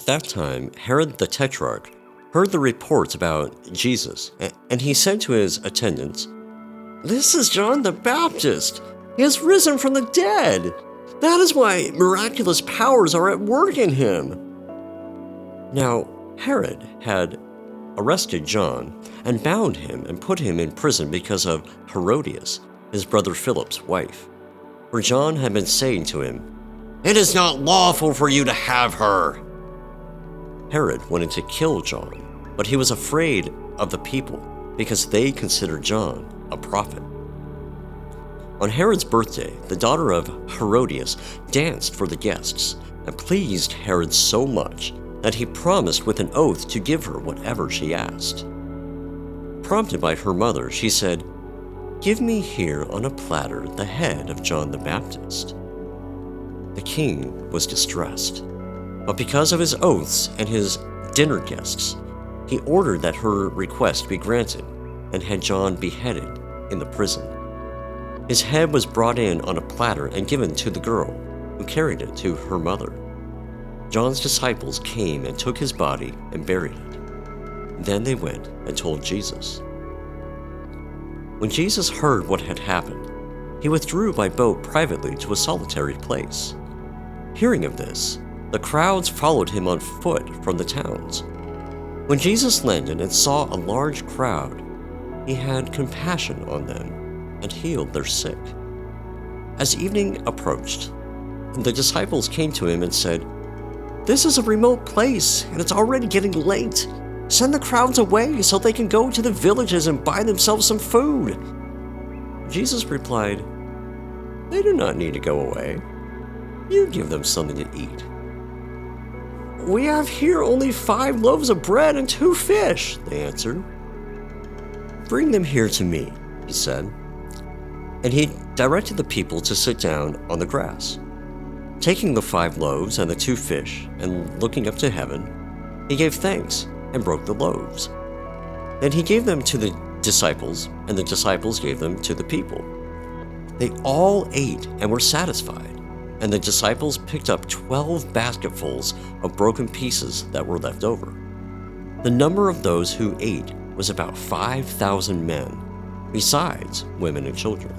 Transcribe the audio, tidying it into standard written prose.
that time, Herod the Tetrarch heard the reports about Jesus, and he said to his attendants, "This is John the Baptist. He has risen from the dead. That is why miraculous powers are at work in him." Now, Herod had arrested John and bound him and put him in prison because of Herodias, his brother Philip's wife. For John had been saying to him, "It is not lawful for you to have her." Herod wanted to kill John, but he was afraid of the people because they considered John a prophet. On Herod's birthday, the daughter of Herodias danced for the guests and pleased Herod so much that he promised with an oath to give her whatever she asked. Prompted by her mother, she said, "Give me here on a platter the head of John the Baptist." The king was distressed, but because of his oaths and his dinner guests, he ordered that her request be granted and had John beheaded in the prison. His head was brought in on a platter and given to the girl, who carried it to her mother. John's disciples came and took his body and buried it. Then they went and told Jesus. When Jesus heard what had happened, he withdrew by boat privately to a solitary place. Hearing of this, the crowds followed him on foot from the towns. When Jesus landed and saw a large crowd, he had compassion on them and healed their sick. As evening approached, the disciples came to him and said, "This is a remote place, and it's already getting late. Send the crowds away so they can go to the villages and buy themselves some food." Jesus replied, "They do not need to go away. You give them something to eat." "We have here only 5 loaves of bread and 2 fish," they answered. "Bring them here to me," he said. And he directed the people to sit down on the grass. Taking the 5 loaves and the 2 fish, and looking up to heaven, he gave thanks and broke the loaves. Then he gave them to the disciples, and the disciples gave them to the people. They all ate and were satisfied, and the disciples picked up 12 basketfuls of broken pieces that were left over. The number of those who ate was about 5,000 men, besides women and children.